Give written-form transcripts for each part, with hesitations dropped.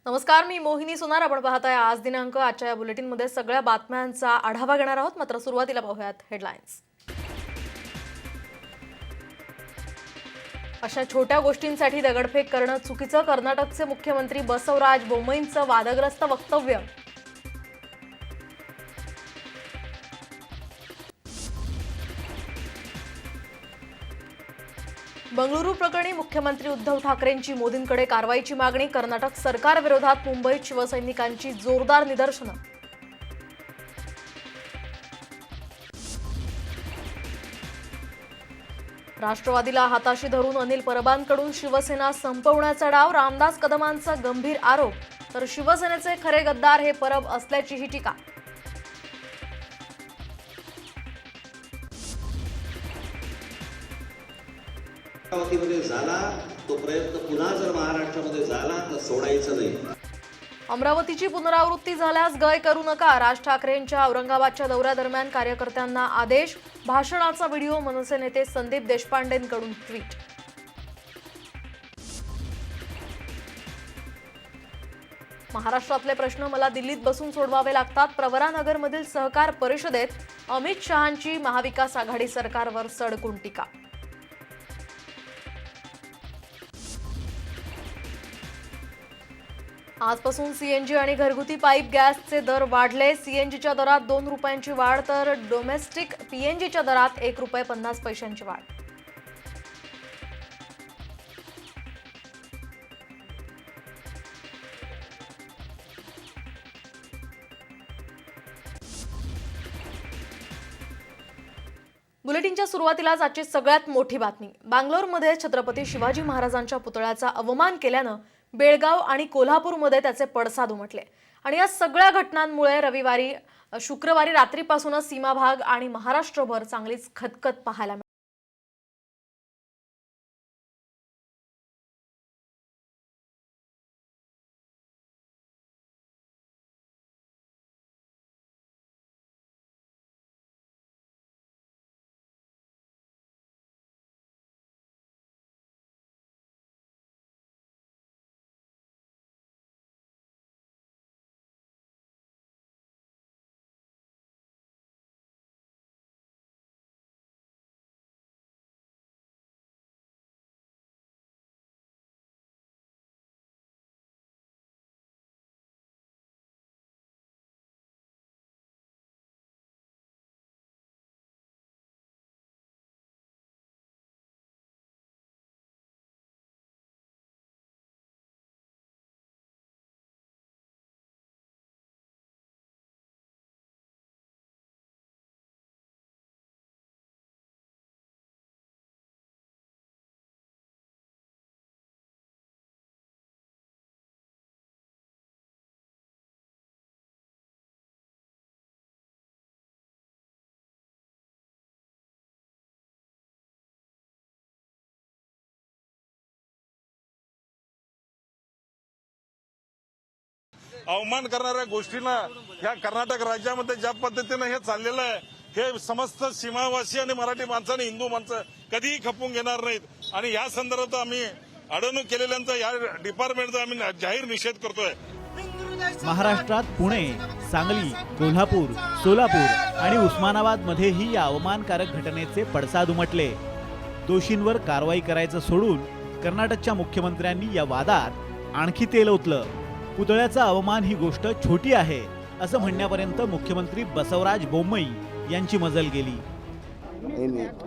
नमस्कार, मी मोहिनी सोनार. आपण पाहताय आज दिनांक. आजच्या या बुलेटिनमध्ये सगळ्या बातम्यांचा आढावा घेणार आहोत. मात्र सुरुवातीला पाहूयात हेडलाईन्स. अशा छोट्या गोष्टींसाठी दगडफेक करणं चुकीचं. कर्नाटकचे मुख्यमंत्री बसवराज बोम्मईंचं वादग्रस्त वक्तव्य. बंगळुरू प्रकरणी मुख्यमंत्री उद्धव ठाकरेंची मोदींकडे कारवाईची मागणी. कर्नाटक सरकारविरोधात मुंबईत शिवसैनिकांची जोरदार निदर्शनं. राष्ट्रवादीला हाताशी धरून अनिल परबांकडून शिवसेना संपवण्याचा डाव. रामदास कदमांचा गंभीर आरोप. तर शिवसेनेचे खरे गद्दार हे परब असल्याचीही टीका. अमरावतीमध्ये झाला तो प्रयत्न पुन्हा जर महाराष्ट्रामध्ये झाला तर सोडायचं नाही. अमरावतीची पुनरावृत्ती झाल्यास गय करू नका. राज ठाकरेंच्या औरंगाबादच्या दौऱ्यादरम्यान कार्यकर्त्यांना आदेश. भाषणाचा व्हिडिओ मनसे नेते संदीप देशपांडेंकडून ट्विट. महाराष्ट्रातले प्रश्न मला दिल्लीत बसून सोडवावे लागतात. प्रवरानगरमधील सहकार परिषदेत अमित शहांची महाविकास आघाडी सरकारवर सडकून टीका. आजपासून सीएनजी आणि घरगुती पाईप गॅसचे दर वाढले. सीएनजीच्या दरात 2 रुपयांची वाढ तर डोमेस्टिक पीएनजीच्या दरात 1 रुपये 50 पैशांची वाढ. बुलेटिनच्या सुरुवातीलाच आजची सगळ्यात मोठी बातमी. बंगलोरमध्ये छत्रपती शिवाजी महाराजांच्या पुतळ्याचा अवमान केल्यानं बेळगाव आणि कोल्हापूरमध्ये त्याचे पडसाद उमटले. आणि या सगळ्या घटनांमुळे शुक्रवारी रात्रीपासूनच सीमा भाग आणि महाराष्ट्रभर चांगलीच खतखत पाहायला मिळाली. अवमान करणाऱ्या गोष्टींना ह्या कर्नाटक राज्यामध्ये ज्या पद्धतीनं हे चाललेलं आहे, हे समस्त सीमावासी आणि मराठी माणसाने, हिंदू माणसं कधीही खपवून घेणार नाहीत. आणि या संदर्भात आम्ही अडवणूक केलेल्यांचा या डिपार्टमेंटचा आम्ही जाहीर निषेध करतोय. महाराष्ट्रात पुणे, सांगली, कोल्हापूर, सोलापूर आणि उस्मानाबाद मध्येही या अवमानकारक घटनेचे पडसाद उमटले. दोषींवर कारवाई करायचं सोडून कर्नाटकच्या मुख्यमंत्र्यांनी या वादात आणखी तेल ओतलं. पुतळ्याचा अवमान ही गोष्ट छोटी आहे असं म्हणण्यापर्यंत मुख्यमंत्री बसवराज बोम्मई यांची मजल गेली.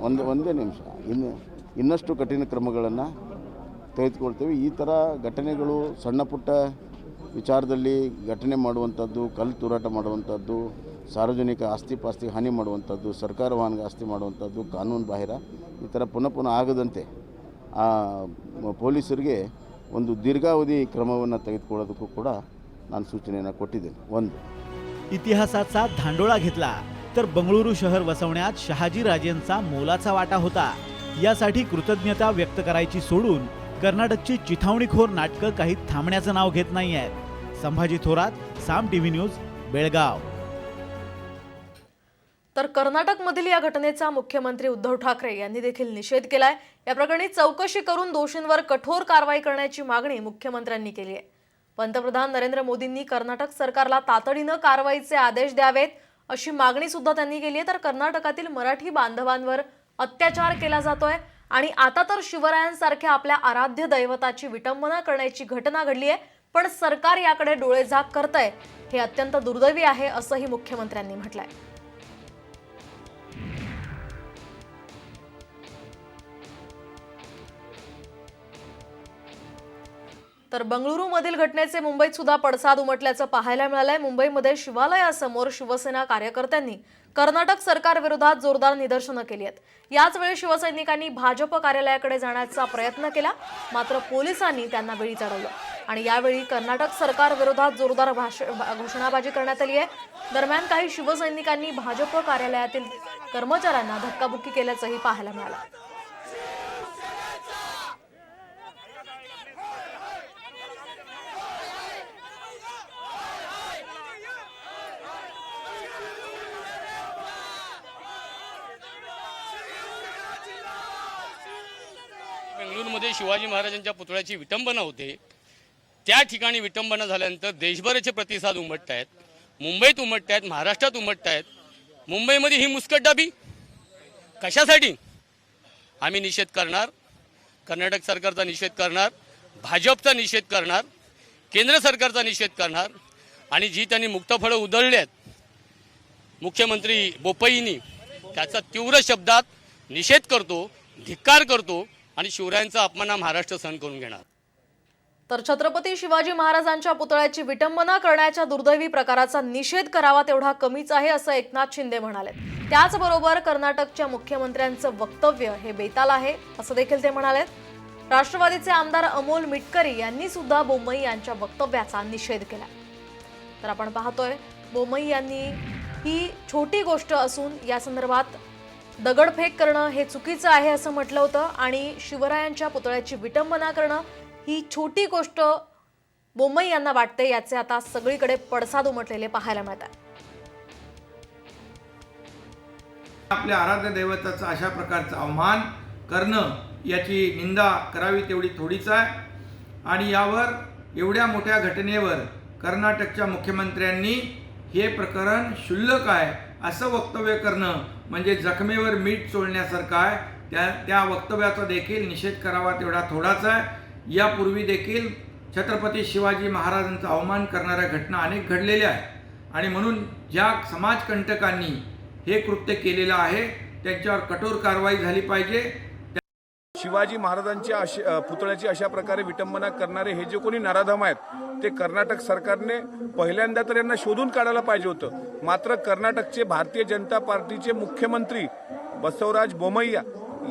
ಒಂದೇ ನಿಮಿಷ ಇನ್ನಷ್ಟು ಕಠಿಣ ಕ್ರಮಗಳನ್ನು ತೆಗೆದುಕೊಳ್ತೇವೆ. ಈ ಥರ ಘಟನೆಗಳು ಸಣ್ಣ ಪುಟ್ಟ ವಿಚಾರದಲ್ಲಿ ಘಟನೆ ಮಾಡುವಂಥದ್ದು, ಕಲ್ಲು ತೂರಾಟ ಮಾಡುವಂಥದ್ದು, ಸಾರ್ವಜನಿಕ ಆಸ್ತಿ ಪಾಸ್ತಿ ಹಾನಿ ಮಾಡುವಂಥದ್ದು, ಸರ್ಕಾರ ವಾಹನ ಆಸ್ತಿ ಮಾಡುವಂಥದ್ದು ಕಾನೂನು ಬಾಹಿರ. ಈ ಥರ ಪುನಃ ಆಗದಂತೆ ಪೊಲೀಸರಿಗೆ ಒಂದು ದೀರ್ಘಾವಧಿ ಕ್ರಮವನ್ನು ತೆಗೆದುಕೊಳ್ಳೋದಕ್ಕೂ ಕೂಡ ನಾನು सूचनेಯನ್ನು ಕೊಟ್ಟಿದ್ದೇನೆ. ಒಂದು इतिहासाचा धांडोळा घेतला तर बंगळुरू शहर वसवण्यात शहाजी राजेंचा मोलाचा वाटा होता. यासाठी कृतज्ञता व्यक्त करायची सोडून कर्नाटकची चिथावणीखोर नाटकं काही थांबण्याचं नाव घेत नाहीयेत. संभाजी थोरात, साम टीव्ही न्यूज, बेळगाव. तर कर्नाटकमधील या घटनेचा मुख्यमंत्री उद्धव ठाकरे यांनी देखील निषेध केलाय. या प्रकरणी चौकशी करून दोषींवर कठोर कारवाई करण्याची मागणी मुख्यमंत्र्यांनी केली आहे. पंतप्रधान नरेंद्र मोदींनी कर्नाटक सरकारला तातडीनं कारवाईचे आदेश द्यावेत अशी मागणी सुद्धा त्यांनी केली आहे। तर कर्नाटकातील मराठी बांधवांवर अत्याचार केला जातोय आणि आता तर शिवरायांसारख्या आपल्या आराध्य दैवताची विटंबना करण्याची घटना घडली आहे, पण सरकार याकडे डोळेझाक करतंय हे अत्यंत दुर्दैवी आहे असंही मुख्यमंत्र्यांनी म्हटलंय। तर बंगळुरूमधील घटनेचे मुंबईत सुद्धा पडसाद उमटल्याचं पाहायला मिळालंय। मुंबईमध्ये शिवालयासमोर शिवसेना कार्यकर्त्यांनी कर्नाटक सरकार विरोधात जोरदार निदर्शनं केली आहेत। याच वेळी शिवसैनिकांनी भाजप कार्यालयाकडे जाण्याचा प्रयत्न केला, मात्र पोलिसांनी त्यांना वेळी चढवलं आणि यावेळी कर्नाटक सरकार विरोधात जोरदार घोषणाबाजी करण्यात आली आहे। दरम्यान काही शिवसैनिकांनी भाजप कार्यालयातील कर्मचाऱ्यांना धक्काबुक्की केल्याचंही पाहायला मिळालं। बेंगळुरूमध्ये शिवाजी महाराजांच्या पुतळ्याची विटंबना होते, त्या ठिकाणी विटंबना झाल्यानंतर देशभराचे प्रतिसाद उमटत आहेत, मुंबईत उमटत आहेत, महाराष्ट्रात उमटत आहेत। मुंबईमध्ये ही मुस्कटदाबी कशासाठी? आम्ही निषेध करणार, कर्नाटक सरकारचा निषेध करणार, भाजपचा निषेध करणार, केंद्र सरकारचा निषेध करणार आणि जी त्यांनी मुक्तफळं उधळली आहेत मुख्यमंत्री बोपईंनी, त्याचा तीव्र शब्दात निषेध करतो, धिक्कार करतो आणि शिवरायांचा अपमान महाराष्ट्र सहन करून घेणार। तर छत्रपती शिवाजी महाराजांच्या पुतळ्याची विटंबना करण्याच्या दुर्दैवी प्रकाराचा निषेध करावा तेवढा कमीच आहे असं एकनाथ शिंदे म्हणाले। त्याचबरोबर कर्नाटकच्या मुख्यमंत्र्यांचं वक्तव्य हे बेताल आहे असं देखील ते म्हणाले। राष्ट्रवादीचे आमदार अमोल मिटकरी यांनी सुद्धा बोम्मई यांच्या वक्तव्याचा निषेध केला। तर आपण पाहतोय बोम्मई यांनी ही छोटी गोष्ट असून या संदर्भात दगडफेक करणं हे चुकीचं आहे असं म्हटलं होतं आणि शिवरायांच्या पुतळ्याची विटंबना करणं ही छोटी गोष्ट बोम्मई यांना वाटते, याचे आता सगळीकडे पडसाद उमटलेले पाहायला मिळतात। आपल्या आराध्य दैवताचा अशा प्रकारचा अवमान करणं, याची निंदा करावी तेवढी थोडीच आहे आणि यावर एवढ्या मोठ्या घटनेवर कर्नाटकच्या मुख्यमंत्र्यांनी हे प्रकरण क्षुल्लक आहे असं वक्तव्य करणं म्हणजे जखमेवर मीठ चोळण्यासारखं आहे। त्या वक्तव्याचा देखील निषेध करावा तेवढा थोडाच आहे। यापूर्वी देखील छत्रपती शिवाजी महाराजांचा अवमान करणाऱ्या घटना अनेक घडलेल्या आहेत आणि म्हणून ज्या समाजकंटकांनी हे कृत्य केलेलं आहे त्यांच्यावर कठोर कारवाई झाली पाहिजे। शिवाजी महाराजांच्या पुतळ्याची अशा प्रकारे विटंबना करणारे हे जे कोणी नराधम आहेत ते कर्नाटक सरकारने पहिल्यांदा तर यांना शोधून काढायला पाहिजे होतं। मात्र कर्नाटकचे भारतीय जनता पार्टीचे मुख्यमंत्री बसवराज बोमैया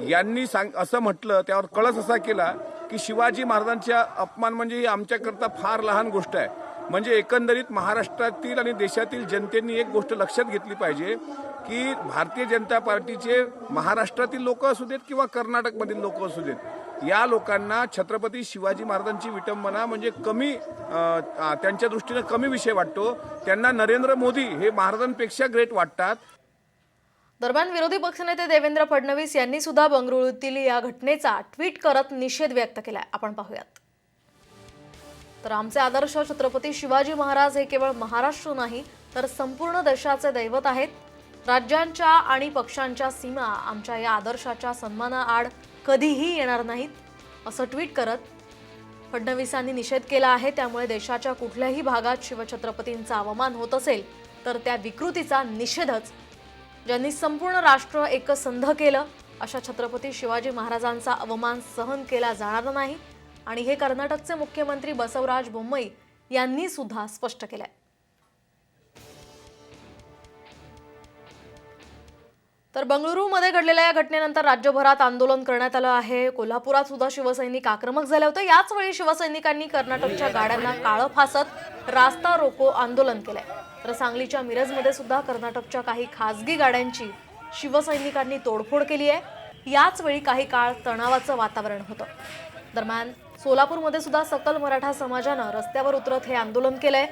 यांनी असं म्हटलं, त्यावर कळस असा केला की शिवाजी महाराजांचा अपमान म्हणजे ही आमच्याकरता फार लहान गोष्ट आहे। म्हणजे एकंदरीत महाराष्ट्रातील आणि देशातील जनतेने एक गोष्ट लक्षात घेतली पाहिजे की भारतीय जनता पार्टीचे महाराष्ट्रातील लोक असू देत किंवा कर्नाटकमधील लोक असू देत, या लोकांना छत्रपती शिवाजी महाराजांची विटंबना म्हणजे कमी त्यांच्या दृष्टीने कमी विषय वाटतो। त्यांना नरेंद्र मोदी हे महाराजांपेक्षा ग्रेट वाटतात। दरम्यान विरोधी पक्षनेते देवेंद्र फडणवीस यांनी सुद्धा बंगळुरूतील या घटनेचा ट्विट करत निषेध व्यक्त केलाय। आपण पाहूयात। तर आमचे आदर्श छत्रपती शिवाजी महाराज हे केवळ महाराष्ट्र नाही तर संपूर्ण देशाचे दैवत आहेत। राज्यांच्या आणि पक्षांच्या सीमा आमच्या या आदर्शाच्या सन्मानाआड कधीही येणार नाहीत असं ट्विट करत फडणवीसांनी निषेध केला आहे। त्यामुळे देशाच्या कुठल्याही भागात शिवछत्रपतींचा अवमान होत असेल तर त्या विकृतीचा निषेधच, ज्यांनी संपूर्ण राष्ट्र एकसंध केलं अशा छत्रपती शिवाजी महाराजांचा अवमान सहन केला जाणार नाही आणि हे कर्नाटकचे मुख्यमंत्री बसवराज बोम्मई यांनी सुद्धा स्पष्ट केलंय। तर बंगळुरूमध्ये घडलेल्या या घटनेनंतर राज्यभरात आंदोलन करण्यात आलं आहे। कोल्हापुरात सुद्धा शिवसैनिक आक्रमक झाले होते। याच वेळी शिवसैनिकांनी कर्नाटकच्या गाड्यांना काळं फासत रास्ता रोको आंदोलन केलंय। तर सांगलीच्या मिरजमध्ये सुद्धा कर्नाटकच्या काही खासगी गाड्यांची शिवसैनिकांनी तोडफोड केली आहे। याच वेळी काही काळ तणावाचं वातावरण होतं। दरम्यान सोलापूरमध्ये सुद्धा सकल मराठा समाजानं रस्त्यावर उतरत हे आंदोलन केलंय।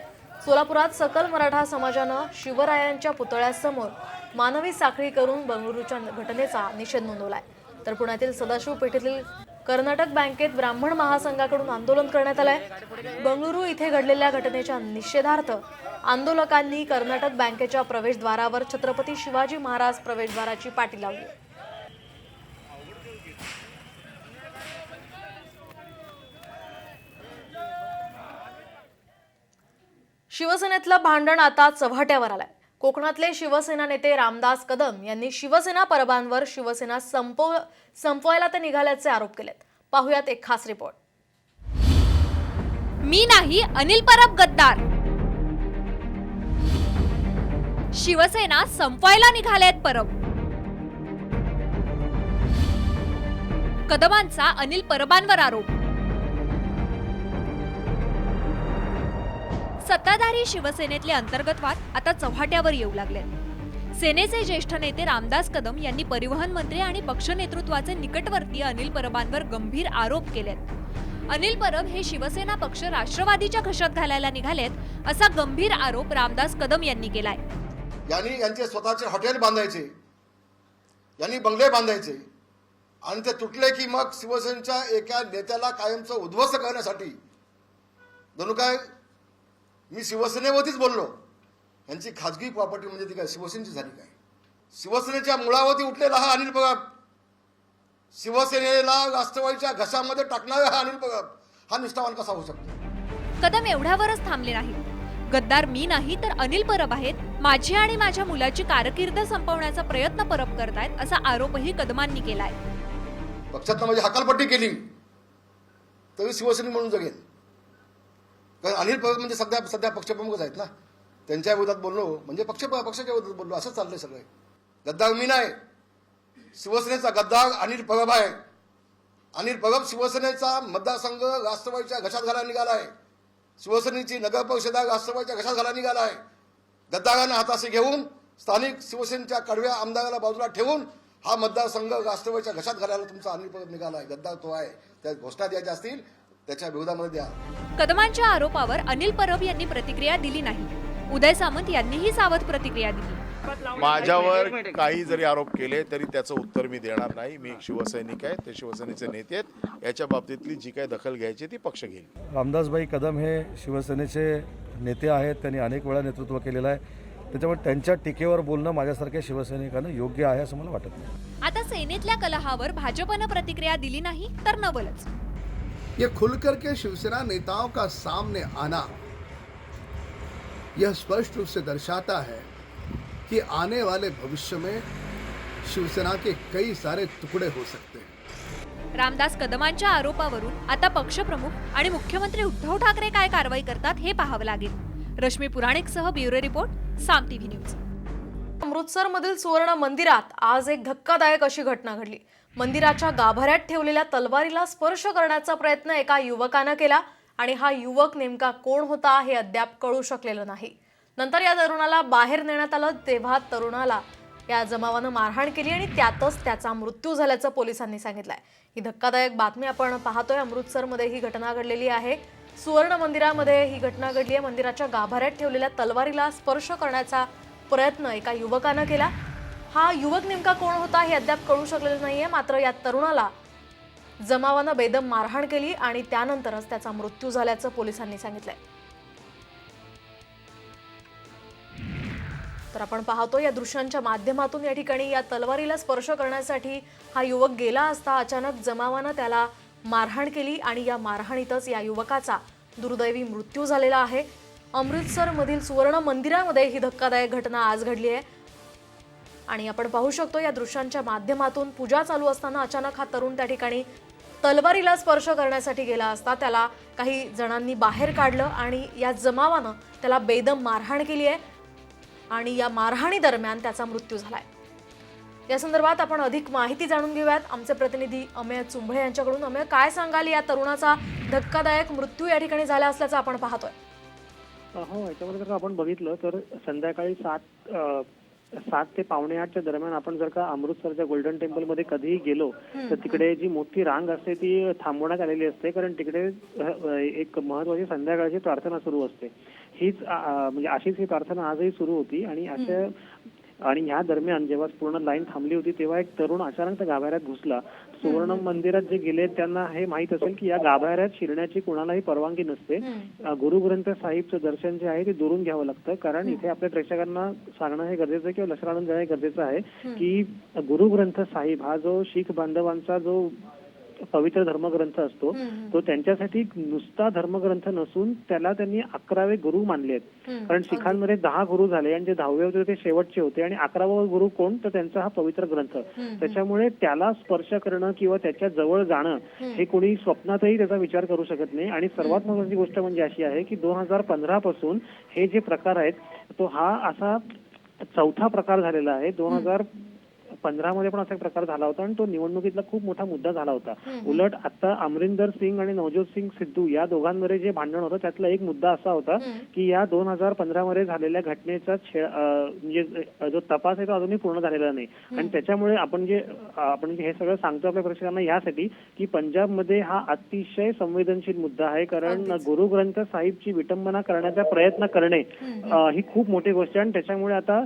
सोलापुरात सकल मराठा समाजानं शिवरायांच्या पुतळ्यासमोर मानवी साखळी करून बंगळुरूच्या घटनेचा निषेध नोंदवलाय। तर पुण्यातील सदाशिव पेठेतील कर्नाटक बँकेत ब्राह्मण महासंघाकडून आंदोलन करण्यात आलंय. बंगळुरू इथे घडलेल्या घटनेच्या निषेधार्थ आंदोलकांनी कर्नाटक बँकेच्या प्रवेशद्वारावर छत्रपती शिवाजी महाराज प्रवेशद्वाराची पाटी लावली. शिवसेनेतलं भांडण आता चव्हाट्यावर आलंय. कोकणातले शिवसेना नेते रामदास कदम यांनी शिवसेना परबांवर शिवसेना संपवायला ते निघाल्याचे आरोप केलेत. पाहुयात एक खास रिपोर्ट. मी नाही, अनिल परब गद्दार. शिवसेना संपवायला निघालेत परब. कदमांचा अनिल परबांवर आरोप. सत्ताधारी शिवसेनेतले अंतर्गत वाद आता चव्हाट्यावर येऊ लागलेत. सेनेचे ज्येष्ठ नेते रामदास कदम यांनी परिवहन मंत्री आणि पक्ष नेतृत्वाचे निकटवर्तीय अनिल परबांवर गंभीर आरोप केलेत. अनिल परब हे शिवसेना पक्ष राष्ट्रवादीच्या घशात घालायला निघालेत असा गंभीर आरोप रामदास कदम यांनी केलाय. यांचे स्वतःचे हॉटेल बांधायचे, यांनी बंगले बांधायचे आणि ते तुटले की मग शिवसेनेच्या एका नेत्याला कायमचं उद्ध्वस्त करण्यासाठी जणू काय मी शिवसेनेवरतीच बोललो. यांची खाजगी प्रॉपर्टी म्हणजे ती काय शिवसेनेची झाली काय? शिवसेनेच्या मुळावरती उठलेला हा अनिल परब, शिवसेनेला राष्ट्रवादीच्या घशामध्ये टाकणारा हा अनिल परब, हा निष्ठावान कसा होऊ शकतो? कदम एवढ्यावरच थांबले नाहीत. गद्दार मी नाही तर अनिल परब आहेत. माझी आणि माझ्या मुलाची कारकीर्द संपवण्याचा प्रयत्न परब करतायत असा आरोपही कदमांनी केलाय. पक्षात माझी हकालपट्टी केली तरी शिवसेने म्हणून जगेल. कारण अनिल परब म्हणजे सध्या पक्षप्रमुखच आहेत ना. त्यांच्या विरोधात बोललो म्हणजे पक्षाच्या विरोधात बोललो असं चाललंय सगळं. गद्दार मी नाही, शिवसेनेचा गद्दार अनिल परब आहे. अनिल परब शिवसेनेचा मतदारसंघ राष्ट्रवादीच्या घशात घालायला निघालाय. शिवसेनेची नगर परिषदा राष्ट्रवादीच्या घशात घालायला निघालाय. गद्दारांना हाताशी घेऊन स्थानिक शिवसेनेच्या कडव्या आमदाराला बाजूला ठेवून हा मतदारसंघ राष्ट्रवादीच्या घशात घालायला तुमचा अनिल परब निघालाय. गद्दार तो आहे. त्या घोषणा द्यायच्या असतील त्याच्या विरोधामध्ये द्या. कदमांच्या आरोपावर अनिल परब यांनी प्रतिक्रिया दिली नाही. उदय सामंत यांनीही सावध प्रतिक्रिया दिली. माझ्यावर काही जरी आरोप केले तरी त्याचं उत्तर मी देणार नाही. मी एक शिवसैनिक आहे, ते शिवसेनेचे नेते आहेत. याच्या बाबतीतली जी काही दखल घ्यायची ती पक्ष घेईल. रामदासभाई कदम हे शिवसेनेचे नेते आहेत. त्यांनी अनेक वेळा नेतृत्व केलेलं आहे. त्याच्यामुळे त्यांच्या टीकेवर बोलणं माझ्यासारख्या शिवसैनिकांना योग्य आहे असं मला वाटत नाही. आता सेनेतल्या कलहावर भाजपनं प्रतिक्रिया दिली नाही तर नवलच. ये खुलकर के शिवसेना नेताओं का सामने आना यह स्पष्ट रूप से दर्शाता है कि आने वाले भविष्य में शिवसेना के कई सारे टुकड़े हो सकते हैं. रामदास कदमांच्या आरोपावरून आता पक्षप्रमुख आणि मुख्यमंत्री उद्धव ठाकरे काय कारवाई करतात हे पाहावं लागेल. रश्मी पुराणिकसह ब्युरो रिपोर्ट, साम टीव्ही न्यूज. अमृतसरमधील सुवर्ण मंदिरात आज एक धक्कादायक अशी घटना घडली. मंदिराच्या गाभाऱ्यात ठेवलेल्या तलवारीला स्पर्श करण्याचा प्रयत्न एका युवकानं केला आणि हा युवक नेमका कोण होता हे अद्याप कळू शकलेलं नाही. नंतर या तरुणाला बाहेर नेण्यात आलं तेव्हा तरुणाला या जमावानं मारहाण केली आणि त्यातच त्याचा मृत्यू झाल्याचं पोलिसांनी सांगितलंय. ही धक्कादायक बातमी आपण पाहतोय. अमृतसरमध्ये ही घटना घडलेली आहे. सुवर्ण मंदिरामध्ये ही घटना घडली आहे. मंदिराच्या गाभाऱ्यात ठेवलेल्या तलवारीला स्पर्श करण्याचा प्रयत्न एका युवकानं केला. हा युवक नेमका कोण होता हे अद्याप कळू शकलेलं नाहीये. मात्र या तरुणाला जमावानं बेदम मारहाण केली आणि त्यानंतरच त्याचा मृत्यू झाल्याचं पोलिसांनी सांगितलंय. तर आपण पाहतो या दृश्यांच्या माध्यमातून या ठिकाणी या तलवारीला स्पर्श करण्यासाठी हा युवक गेला असता अचानक जमावानं त्याला मारहाण केली आणि या मारहाणीतच या युवकाचा दुर्दैवी मृत्यू झालेला आहे. अमृतसरमधील सुवर्ण मंदिरामध्ये ही धक्कादायक घटना आज घडली आहे आणि आपण पाहू शकतो या दृश्यांच्या माध्यमातून पूजा चालू असताना अचानक हा तरुण त्या ठिकाणी तलवारीला स्पर्श करण्यासाठी गेला असता त्याला काही जणांनी बाहेर काढलं आणि या जमावानं त्याला बेदम मारहाण केली आहे आणि या मारहाणी दरम्यान त्याचा मृत्यू झालाय. या संदर्भात आपण अधिक माहिती जाणून घेऊयात आमचे प्रतिनिधी अमेय चुंबळे यांच्याकडून. अमेय, काय सांगाल या तरुणाचा धक्कादायक मृत्यू या ठिकाणी झाला असल्याचं आपण पाहतोय? हो, याच्यामध्ये जर आपण बघितलं तर संध्याकाळी 7 ते पावणे 8च्या दरम्यान आपण जर का अमृतसरच्या गोल्डन टेम्पल मध्ये कधीही गेलो तर तिकडे जी मोठी रांग असते ती थांबवण्यात आलेली असते. कारण तिकडे एक महत्वाची संध्याकाळची प्रार्थना सुरू असते. हीच म्हणजे अशीच ही प्रार्थना आजही सुरू होती आणि अशा आणि ह्या दरम्यान जेव्हा पूर्ण लाईन थांबली होती तेव्हा एक तरुण अचानक त्या गाभाऱ्यात घुसला. सुवर्ण मंदिरात जे गेले त्यांना हे माहीत असेल की या गाभाऱ्यात शिरण्याची कोणालाही परवानगी नसते. गुरु ग्रंथ साहिबचं दर्शन जे आहे ते दुरून घ्यावं लागतं, कारण इथे आपल्या प्रेक्षकांना सांगणं हे गरजेचं आहे किंवा लक्षात आणून देणं हे गरजेचं आहे की गुरु ग्रंथ साहिब हा जो शीख बांधवांचा जो पवित्र धर्मग्रंथ असतो तो त्यांच्यासाठी नुसता धर्मग्रंथ नसून त्याला त्यांनी 11वे गुरु मानले आहेत. कारण शिखांमध्ये 10 गुरु झाले आणि जे 10वे होते ते शेवटचे होते आणि 11वा गुरु कोण, तर त्यांचा हा पवित्र ग्रंथ. त्याच्यामुळे त्याला स्पर्श करणं किंवा त्याच्या जवळ जाणं हे कोणी स्वप्नातही त्याचा विचार करू शकत नाही. आणि सर्वात महत्त्वाची गोष्ट म्हणजे अशी आहे की 2015 पासून हे जे प्रकार आहेत तो हा असा 4था प्रकार झालेला आहे. 2015 मध्ये पण असा एक प्रकार झाला होता आणि तो निवडणुकीतला खूप मोठा मुद्दा झाला होता. उलट आता अमरिंदर सिंग आणि नवजोत सिंग सिद्धू या दोघांमध्ये जे भांडण होतं त्यातला एक मुद्दा असा होता की या 2015 मध्ये झालेल्या घटनेचा म्हणजे जो तपास आहे तो अजूनही पूर्ण झालेला नाही. आणि त्याच्यामुळे आपण हे सगळं सांगतो आपल्या प्रेक्षकांना यासाठी की पंजाबमध्ये हा अतिशय संवेदनशील मुद्दा आहे. कारण गुरु ग्रंथ साहिबची विटंबना करण्याचा प्रयत्न करणे ही खूप मोठी गोष्ट आहे. आणि त्याच्यामुळे आता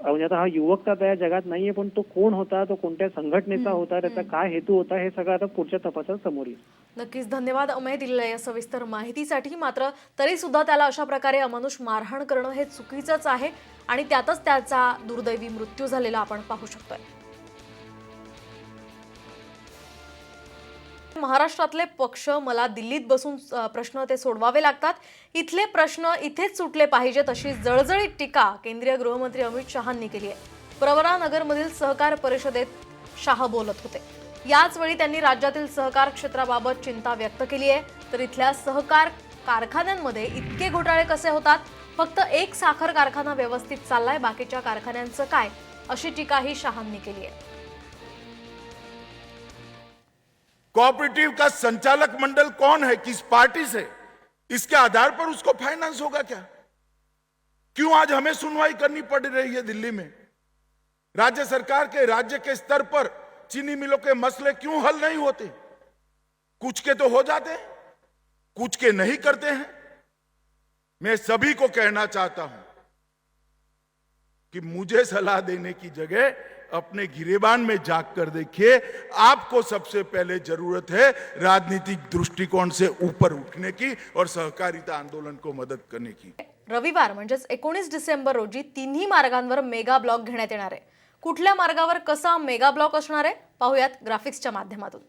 म्हणजे आता हा युवक तर या जगात नाहीये, पण तो कोण होता, तो कोणत्या संघटनेचा होता, त्याचा काय हेतू होता, हे सगळं आता पुढच्या तपासात समोर येईल. नक्कीच धन्यवाद अमय दिलेल्या या सविस्तर माहितीसाठी. मात्र तरी सुद्धा त्याला अशा प्रकारे अमानुष मारहाण करणं हे चुकीचंच आहे आणि त्यातच त्याचा दुर्दैवी मृत्यू झालेला आपण पाहू शकतोय. महाराष्ट्रातले पक्ष मला दिल्लीत बसून प्रश्न ते सोडवावे लागतात, इथले प्रश्न इथेच सुटले पाहिजेत अशी जळजळीत टीका केंद्रीय गृहमंत्री अमित शहांनी केली आहे. प्रवरानगरमधील सहकार परिषदेत शहा बोलत होते. याच वेळी त्यांनी राज्यातील सहकार क्षेत्राबाबत चिंता व्यक्त केली आहे. तर इथल्या सहकार कारखान्यांमध्ये इतके घोटाळे कसे होतात, फक्त एक साखर कारखाना व्यवस्थित चाललाय, बाकीच्या कारखान्यांचं काय, अशी टीकाही शहांनी केली आहे. कोऑपरेटिव का संचालक मंडल कौन है, किस पार्टी से, इसके आधार पर उसको फाइनेंस होगा क्या? क्यों आज हमें सुनवाई करनी पड़ रही है दिल्ली में? राज्य सरकार के राज्य के स्तर पर चीनी मिलों के मसले क्यों हल नहीं होते? कुछ के तो हो जाते हैं, कुछ के नहीं करते हैं. मैं सभी को कहना चाहता हूं कि मुझे सलाह देने की जगह अपने गिरेबान में झांक कर देखिए. आपको सबसे पहले जरूरत है राजनीतिक दृष्टिकोन से ऊपर उठने की और सहकारिता आंदोलन को मदद करने की. रविवार म्हणजेच 19 डिसेंबर रोजी तिन्ही मार्गांवर मेगा ब्लॉक घेण्यात येणार आहे. कुठल्या मार्गावर कसा मेगा ब्लॉक असणार आहे पाहूयात ग्राफिक्सच्या माध्यमातून.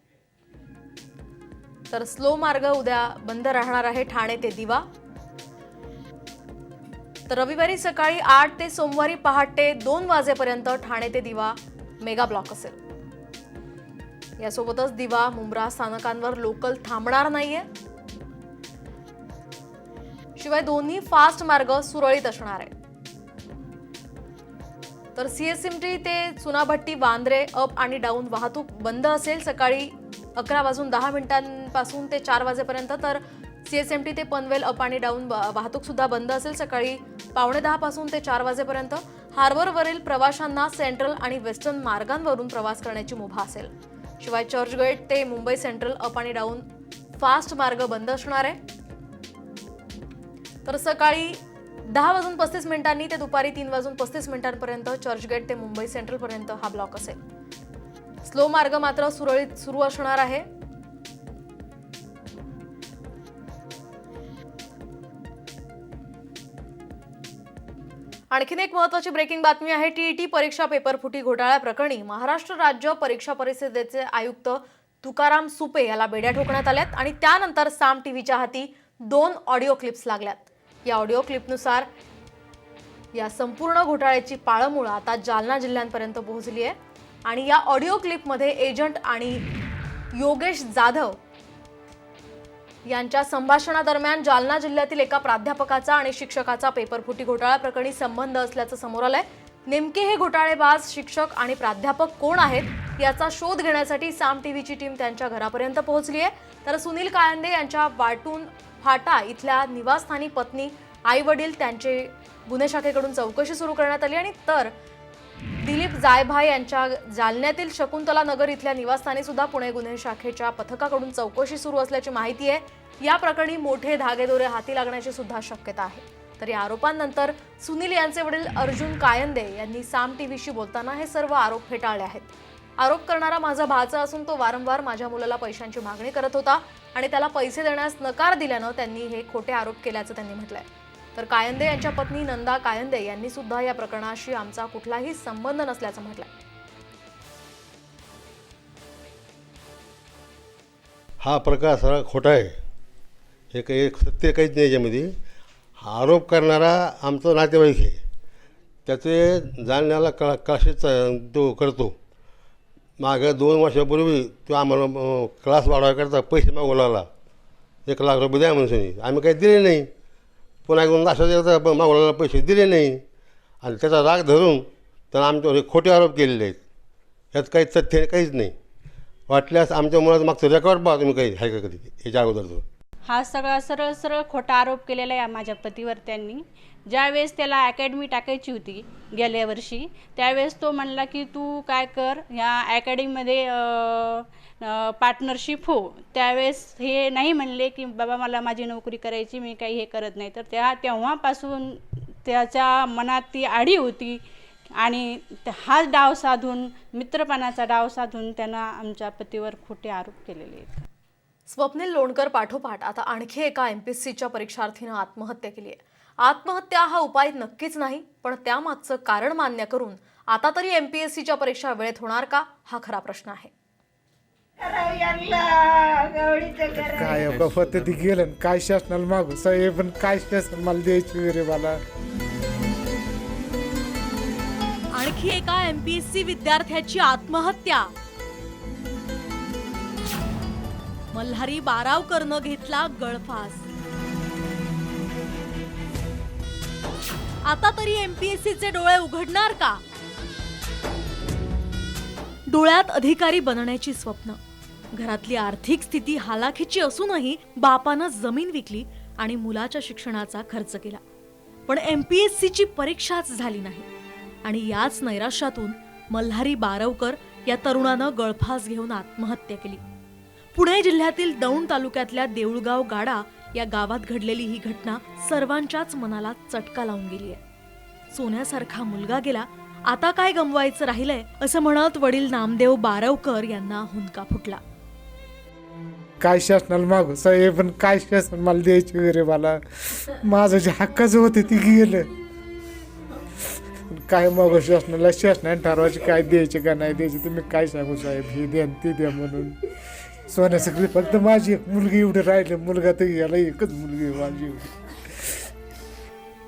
तर स्लो मार्ग उद्या बंद राहणार आहे ठाणे ते दिवा. तर रविवारी सकाळी 8 ते सोमवारी पहाटे 2 वाजेपर्यंत ठाणे ते दिवा मेगा ब्लॉक असेल. यासोबतच दिवा मुंब्रा स्थानकांवर लोकल थांबणार नाहीये. शिवाय दोन्ही फास्ट मार्ग सुरळीत असणार आहे. तर सीएसएमटी ते चुनाभट्टी वांद्रे अप आणि डाऊन वाहतूक बंद असेल सकाळी 11:10 पासून ते 4 वाजेपर्यंत. तर सीएसएमटी ते पनवेल अप आणि डाऊन वाहतूक सुद्धा बंद असेल सकाळी 9:15 पासून ते 4 वाजेपर्यंत. हार्बरवरील प्रवाशांना सेंट्रल आणि वेस्टर्न मार्गांवरून प्रवास करण्याची मुभा असेल. शिवाय चर्चगेट ते मुंबई सेंट्रल अप आणि डाऊन फास्ट मार्ग बंद असणार आहे. तर सकाळी 10:35 ते दुपारी 3:35 चर्चगेट ते मुंबई सेंट्रल पर्यंत हा ब्लॉक असेल. स्लो मार्ग मात्र सुरळीत सुरू असणार आहे. आणखीन एक महत्त्वाची ब्रेकिंग बातमी आहे. टीईटी परीक्षा पेपर फुटी घोटाळ्या प्रकरणी महाराष्ट्र राज्य परीक्षा परिषदेचे आयुक्त तुकाराम सुपे याला बेड्या ठोकण्यात आल्यात आणि त्यानंतर साम टीव्हीच्या हाती 2 ऑडिओ क्लिप्स लागल्यात. या ऑडिओ क्लिपनुसार या संपूर्ण घोटाळ्याची पाळंमुळं आता जालना जिल्ह्यांपर्यंत पोहोचली आहे आणि या ऑडिओ क्लिपमध्ये एजंट आणि योगेश जाधव यांच्या संभाषणादरम्यान जालना जिल्ह्यातील एका प्राध्यापकाचा आणि शिक्षकाचा पेपरफुटी घोटाळा प्रकरणी संबंध असल्याचं समोर आलंय. नेमके हे घोटाळेबाज शिक्षक आणि प्राध्यापक कोण आहेत याचा शोध घेण्यासाठी साम टीव्हीची टीम त्यांच्या घरापर्यंत पोहोचली आहे. तर सुनील कायंदे यांच्या वाटून फाटा इथल्या निवासस्थानी पत्नी, आई वडील त्यांचे गुन्हे शाखेकडून चौकशी सुरू करण्यात आली आणि तर दिलीप जायभाई यांच्या जालन्यातील शकुंतला नगर इथल्या निवासस्थानी सुद्धा पुणे गुन्हे शाखेच्या पथकाकडून चौकशी सुरू असल्याची माहिती आहे. या प्रकरणी मोठे धागेदोरे हाती लागण्याची सुद्धा शक्यता आहे. तर या आरोपांनंतर सुनील यांचे वडील अर्जुन कायंदे यांनी साम टीव्हीशी बोलताना हे सर्व आरोप फेटाळले आहेत. आरोप करणारा माझा भाचा असून तो वारंवार माझ्या मुलाला पैशांची मागणी करत होता आणि त्याला पैसे देण्यास नकार दिल्यानं त्यांनी हे खोटे आरोप केल्याचं त्यांनी म्हटलंय. तर कायंदे यांच्या पत्नी नंदा कायंदे यांनी सुद्धा या प्रकरणाशी आमचा कुठलाही संबंध नसल्याचं म्हटलंय. हा प्रकार सगळा खोटा आहे. हे काही सत्य काहीच नाही याच्यामध्ये. आरोप करणारा आमचा नातेवाईक आहे. त्याचे जाणण्याला कळाशीच तो करतो. मागं 2 वर्षापूर्वी तो आम्हाला क्लास वाढवायकरता पैसे मागू लागला. 1 लाख रुपये द्या म्हणून आम्ही काही दिले नाही. पुन्हा एकूण अशा मागू लागला, पैसे दिले नाही आणि त्याचा राग धरून त्यानं आमच्यावर खोटे आरोप केलेले आहेत. यात काही तथ्य काहीच नाही. वाटल्यास आमच्या मुलाचं मागचं रेकॉर्ड पहा तुम्ही काही आहे का कधी याच्या अगोदरचं. हा सगळा सरळ सरळ खोटा आरोप केलेला आहे माझ्या पतीवर. त्यांनी ज्यावेळेस त्याला अकॅडमी टाकायची होती गेल्या वर्षी, त्यावेळेस तो म्हणला की तू काय कर, ह्या अकॅडमीमध्ये पार्टनरशिप हो. त्यावेळेस हे नाही म्हणले की बाबा मला माझी नोकरी करायची, मी काही हे करत नाही. तर तेव्हापासून त्याच्या मनात ती आडी होती आणि हाच डाव साधून, मित्रपणाचा डाव साधून त्यानं आमच्या पतीवर खोटे आरोप केलेले आहेत. स्वप्नील लोणकर पाठोपाठ आता आणखी एका एमपीएससीच्या परीक्षार्थीनं आत्महत्या केली आहे. आत्महत्या हा उपाय नक्कीच नाही, पण त्यामागचं कारण मान्य करून आता तरी एमपीएससीच्या परीक्षा वेळेत होणार का, हा खरा प्रश्न आहे. काय पद्धती गेलं काय शासनाला मागू साहेब, पण काय शासन मला द्यायची रे मला. आणखी एका एमपीएससी विद्यार्थ्याची आत्महत्या. मल्हारी बारावकरनं घेतला गळफास. आता तरी एमपीएससीचे डोळे उघडणार का? डोळ्यात अधिकारी बनण्याची स्वप्न, घरातली आर्थिक स्थिती हालाखीची असूनही बापानं जमीन विकली आणि मुलाच्या शिक्षणाचा खर्च केला, पण एमपीएससीची परीक्षाच झाली नाही. आणि याच नैराश्यातून मल्हारी बारवकर या तरुणानं गळफास घेऊन आत्महत्या केली. पुणे जिल्ह्यातील दौंड तालुक्यातल्या देऊळगाव गाडा या गावात घडलेली ही घटना सर्वांच्याच मनाला चटका लावून गेली आहे. सोन्यासारखा मुलगा गेला, आता काय गमवायचं राहिलंय असं म्हणत वडील नामदेव बारवकर यांना हुंदका फुटला. काय शासनाला मागू साहेब, पण काय शासन मला द्यायची रे मला. माझं जे हक्काचं होते ते गेलं. काय मागू शासनाला, शासनाने ठरवायचे काय द्यायचे का नाही द्यायचे. तुम्ही काय सांगू साहेब, हे द्या ते द्या म्हणून. सोन्यासाठी फक्त माझी एक मुलगी एवढी राहिली, मुलगा तर याला एकच मुलगी माझी.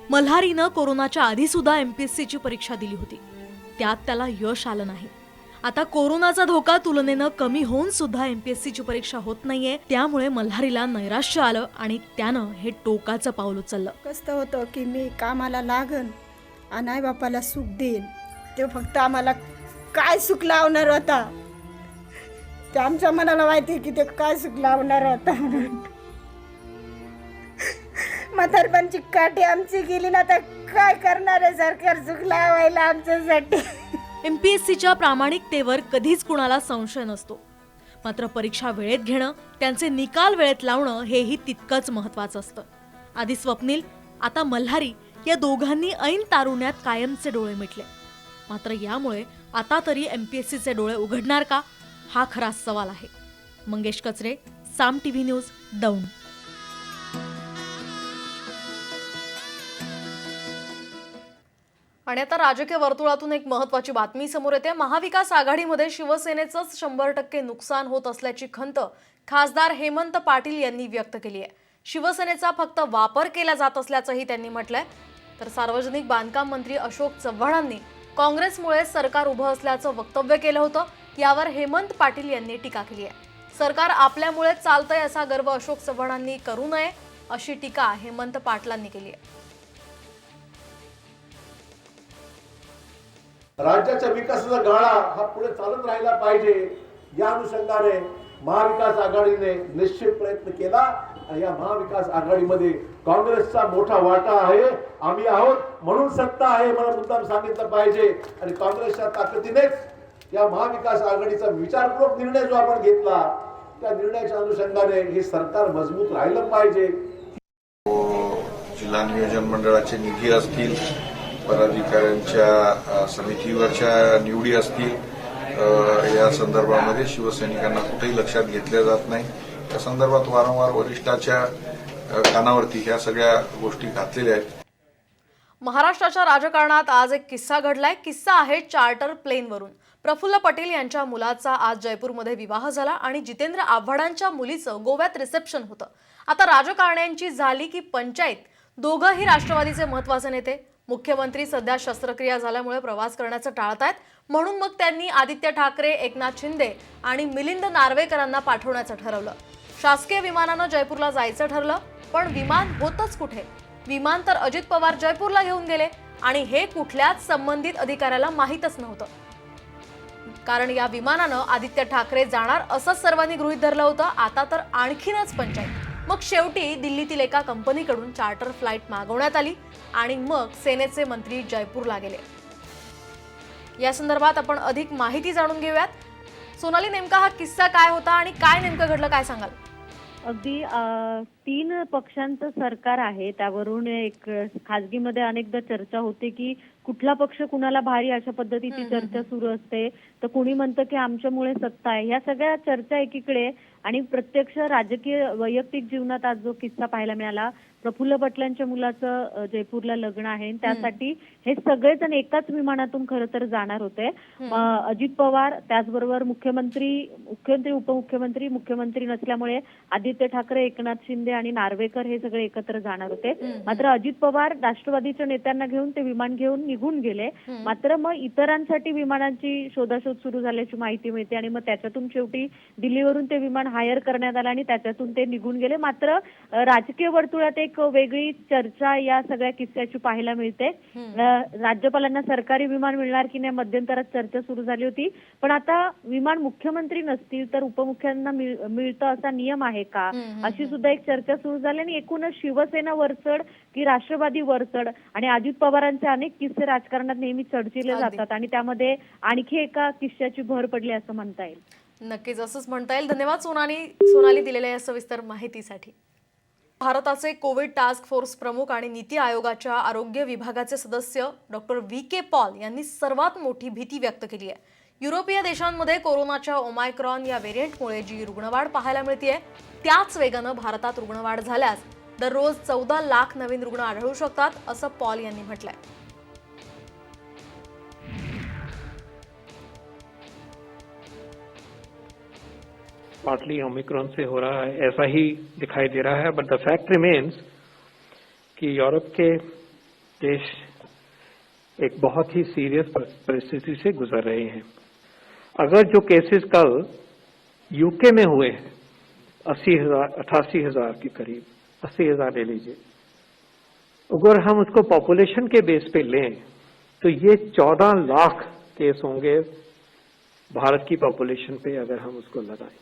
मल्हारीनं कोरोनाच्या आधी सुद्धा एमपीएससीची परीक्षा दिली होती, त्यात त्याला यश आलं नाही. आता कोरोनाचा धोका तुलनेनं कमी होऊन सुद्धा एमपीएससीची परीक्षा होत नाहीये, त्यामुळे मल्हारीला नैराश्य आलं आणि त्यानं हे टोकाचं पाऊल उचललं. कसं होतं की मी कामाला लागन आणि आई बापाला सुख देईन, ते फक्त आम्हाला काय सुख लावणार होता ते आमच्या मनाला माहिती की ते काय सुख लावणार होता. म्हातारपणची काठी आमची गेली ना, तर काय करणार आहे सरकार सुख लावायला आमच्यासाठी. एमपीएससीच्या प्रामाणिकतेवर कधीच कुणाला संशय नसतो, मात्र परीक्षा वेळेत घेणं, त्यांचे निकाल वेळेत लावणं हेही तितकंच महत्वाचं असतं. आधी स्वप्नील, आता मल्हारी या दोघांनी ऐन तारुण्यात कायमचे डोळे मिटले. मात्र यामुळे आता तरी एमपीएससीचे डोळे उघडणार का, हा खरा सवाल आहे. मंगेश कचरे, साम टीव्ही न्यूज, दौंड. आणि आता राजकीय वर्तुळातून एक महत्त्वाची बातमी समोर येते. महाविकास आघाडीमध्ये शिवसेनेचंच 100% नुकसान होत असल्याची खंत खासदार हेमंत पाटील यांनी व्यक्त केली आहे. शिवसेनेचा फक्त वापर केला जात असल्याचंही त्यांनी म्हटलंय. तर सार्वजनिक बांधकाम मंत्री अशोक चव्हाणांनी काँग्रेसमुळे सरकार उभं असल्याचं वक्तव्य केलं होतं. यावर हेमंत पाटील यांनी टीका केली आहे. सरकार आपल्यामुळे चालतंय असा गर्व अशोक चव्हाणांनी करू नये, अशी टीका हेमंत पाटलांनी केली आहे. राज्याच्या विकासाचा गाळा हा पुढे चालत राहिला पाहिजे, या अनुषंगाने महाविकास आघाडीने निश्चित प्रयत्न केला आणि या महाविकास आघाडीमध्ये काँग्रेसचा मोठा वाटा आहे. आम्ही आहोत म्हणून सत्ता आहे, मला मुद्दाम सांगितलं पाहिजे. आणि काँग्रेसच्या ताकदीनेच या महाविकास आघाडीचा विचारपूर्वक निर्णय जो आपण घेतला, त्या निर्णयाच्या अनुषंगाने हे सरकार मजबूत राहिलं पाहिजे. जिल्हा नियोजन मंडळाचे निधी असतील, पदाधिकाऱ्यांच्या समितीवरच्या निवडी असतील, या संदर्भामध्ये शिवसैनिकांना कुठेही लक्षात घेतल्या जात नाही. या संदर्भात वारंवार वरिष्ठाच्या कानावरती ह्या सगळ्या गोष्टी घातलेल्या आहेत. महाराष्ट्राच्या राजकारणात आज एक किस्सा घडलाय. किस्सा आहे चार्टर प्लेनवरून. प्रफुल्ल पटेल यांच्या मुलाचा आज जयपूरमध्ये विवाह झाला आणि जितेंद्र आव्हाडांच्या मुलीचं गोव्यात रिसेप्शन होतं. आता राजकारण्यांची झाली की पंचायत. दोघंही राष्ट्रवादीचे महत्त्वाचे नेते. मुख्यमंत्री सध्या शस्त्रक्रिया झाल्यामुळे प्रवास करण्याचं टाळतायत, म्हणून मग त्यांनी आदित्य ठाकरे, एकनाथ शिंदे आणि मिलिंद नार्वेकरांना पाठवण्याचं ठरवलं. शासकीय विमानानं जयपूरला जायचं ठरलं, पण विमान होतच कुठे? विमान तर अजित पवार जयपूरला घेऊन गेले आणि हे कुठल्याच संबंधित अधिकाऱ्याला माहीतच नव्हतं. कारण या विमानानं आदित्य ठाकरे जाणार असं सर्वांनी गृहीत धरलं होतं. आता तर आणखीनच पंचायत. मग शेवटी दिल्लीतील एका कंपनीकडून चार्टर फ्लाईट मागवण्यात आली आणि मग सेनेचे मंत्री जयपूरला गेले. या संदर्भात आपण अधिक माहिती जाणून घेऊयात. सोनाली, नेमका हा किस्सा काय होता आणि काय नेमकं घडलं, काय सांगाल? अगदी 3 पक्षांचं सरकार आहे. त्यावरून एक खासगीमध्ये अनेकदा चर्चा होते की कुठला पक्ष कुणाला भारी, अशा पद्धतीची चर्चा सुरू असते. तर कुणी म्हणतं की आमच्यामुळे सत्ता आहे. ह्या सगळ्या चर्चा एकीकडे आणि प्रत्यक्ष राजकीय वैयक्तिक जीवनात आज जो किस्सा पाहायला मिळाला, प्रफुल्ल पटेलांच्या मुलाचं जयपूरला लग्न आहे. त्यासाठी हे सगळेजण एकाच विमानातून खरं तर जाणार होते. अजित पवार, त्याचबरोबर मुख्यमंत्री, उपमुख्यमंत्री, मुख्यमंत्री नसल्यामुळे आदित्य ठाकरे, एकनाथ शिंदे आणि नार्वेकर हे सगळे एकत्र जाणार होते. मात्र अजित पवार राष्ट्रवादीच्या नेत्यांना घेऊन ते विमान घेऊन निघून गेले. मात्र मग इतरांसाठी विमानांची शोधाशोध सुरू झाल्याची माहिती मिळते आणि मग त्याच्यातून शेवटी दिल्लीवरून ते विमान हायर करण्यात आलं आणि त्याच्यातून ते निघून गेले. मात्र राजकीय वर्तुळात एक वेगळी चर्चा या सगळ्या किस्स्याची पाहायला मिळते. राज्यपालांना सरकारी विमान मिळणार की नाही मध्यंतरात चर्चा सुरू झाली होती. पण आता विमान मुख्यमंत्री नसतील तर उपमुख्यांना मिळतं असा नियम आहे का, अशी सुद्धा एक चर्चा सुरू झाली. आणि एकूणच शिवसेना वरचढ की राष्ट्रवादी वरचढ आणि अजित पवारांचे अनेक किस्से राजकारणात नेहमी चर्चिले जातात आणि त्यामध्ये आणखी एका किस्स्याची भर पडली असं म्हणता येईल. नक्कीच असंच म्हणता येईल. धन्यवाद सोनाली दिलेल्या या सविस्तर माहितीसाठी. भारताचे कोविड टास्क फोर्स प्रमुख आणि नीती आयोगाच्या आरोग्य विभागाचे सदस्य डॉक्टर VK पॉल यांनी सर्वात मोठी भीती व्यक्त केली आहे. युरोपीय देशांमध्ये कोरोनाच्या ओमायक्रॉन या व्हेरियंटमुळे जी रुग्णवाढ पाहायला मिळतेय, त्याच वेगानं भारतात रुग्णवाढ झाल्यास दररोज 14 लाख नवीन रुग्ण आढळू शकतात, असं पॉल यांनी म्हटलंय. पार्टली ओमिक्रॉन से हो रहा है, ऐसा ही दिखाई दे रहा है. बट द फैक्ट रिमेन्स कि यूरोप के देश एक बहुत ही सीरियस परिस्थिति से गुजर रहे हैं. अगर जो केसेस कल यूके में हुए हैं 88,000 के करीब, 80,000 ले लीजिए, अगर हम उसको पॉपुलेशन के बेस पे लें तो ये 14 लाख केस होंगे भारत की पॉपुलेशन पे अगर हम उसको लगाएं.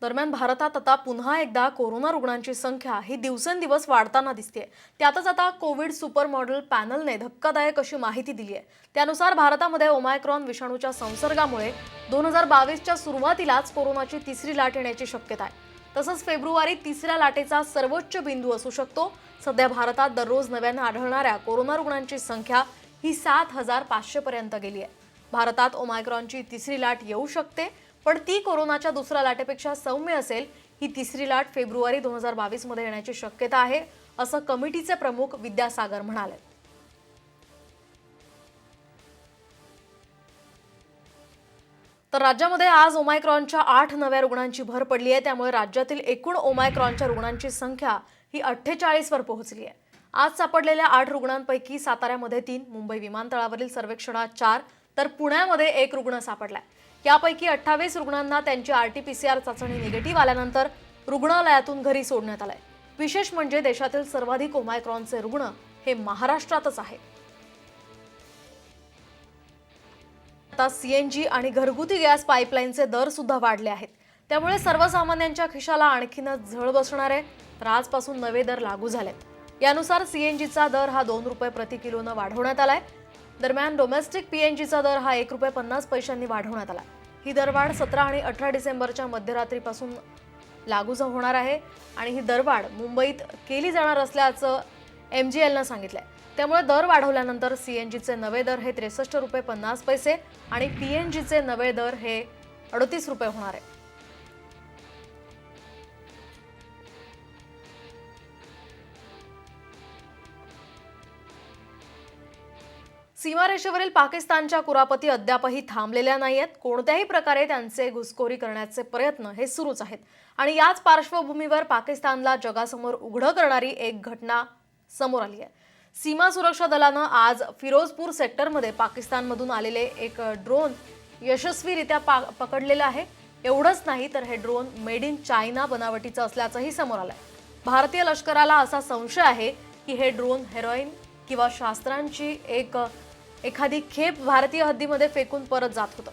दरम्यान भारतात आता पुन्हा एकदा कोरोना रुग्णांची संख्या ही दिवसेंदिवस वाढताना दिसते. त्यातच आता कोविड सुपर मॉडेल पॅनलने धक्कादायक अशी माहिती दिली आहे. त्यानुसार भारतामध्ये ओमायक्रॉन विषाणूच्या संसर्गामुळे 2022च्या सुरुवातीलाच कोरोनाची 3री लाट येण्याची शक्यता आहे. तसंच फेब्रुवारीत 3ऱ्या लाटेचा सर्वोच्च बिंदू असू शकतो. सध्या भारतात दररोज नव्यानं आढळणाऱ्या कोरोना रुग्णांची संख्या ही 7,500 पर्यंत गेली आहे. भारतात ओमायक्रॉनची 3री लाट येऊ शकते, पण ती कोरोनाच्या दुसऱ्या लाटेपेक्षा सौम्य असेल. ही 3री लाट फेब्रुवारी 2022 मध्ये येण्याची शक्यता आहे, असं कमिटीचे प्रमुख विद्यासागर म्हणाले. तर राज्यामध्ये आज ओमायक्रॉनच्या 8 नव्या रुग्णांची भर पडली आहे. त्यामुळे राज्यातील एकूण ओमायक्रॉनच्या रुग्णांची संख्या ही 48 वर पोहोचली आहे. आज सापडलेल्या 8 रुग्णांपैकी साताऱ्यामध्ये 3, मुंबई विमानतळावरील सर्वेक्षणात 4, तर पुण्यामध्ये 1 रुग्ण सापडलाय. यापैकी 28 रुग्णांना त्यांची RT-PCR चाचणी निगेटिव्ह आल्यानंतर रुग्णालयातून घरी सोडण्यात आलंय. विशेष म्हणजे देशातील सर्वाधिक ओमायक्रॉनचे रुग्ण हे महाराष्ट्रातच आहेत. आता CNG आणि घरगुती गॅस पाईपलाईनचे दर सुद्धा वाढले आहेत. त्यामुळे सर्वसामान्यांच्या खिशाला आणखीनच झळ बसणार आहे. तर आजपासून नवे दर लागू झालेत. यानुसार CNGचा दर हा 2 रुपये प्रति किलोनं वाढवण्यात आलाय. दरम्यान डोमेस्टिक PNGचा दर हा 1 रुपये 50 पैशांनी वाढवण्यात आला. ही दरवाढ 17 आणि 18 डिसेंबरच्या मध्यरात्रीपासून लागू होणार आहे आणि ही दरवाढ मुंबईत केली जाणार असल्याचं MGLनं सांगितलंय. त्यामुळे दर वाढवल्यानंतर CNGचे नवे दर हे 63 रुपये 50 पैसे आणि PNGचे नवे दर हे 38 रुपये होणार आहे. सीमारेषेवरील पाकिस्तानच्या कुरापती अद्यापही थांबलेल्या नाहीयेत. कोणत्याही प्रकारे त्यांचे घुसखोरी करण्याचे प्रयत्न हे सुरूच आहेत आणि याच पार्श्वभूमीवर पाकिस्तानला जगासमोर उघडं करणारी एक घटना समोर आली आहे. सीमा सुरक्षा दलानं आज फिरोजपूर सेक्टरमध्ये पाकिस्तानमधून आलेले एक ड्रोन यशस्वीरित्या पकडलेलं आहे. एवढंच नाही तर हे ड्रोन मेड इन चायना बनावटीचं असल्याचंही समोर आलंय. भारतीय लष्कराला असा संशय आहे की हे ड्रोन हेरोईन किंवा शस्त्रांची एखादी खेप भारतीय हद्दीमध्ये फेकून परत जात होतं.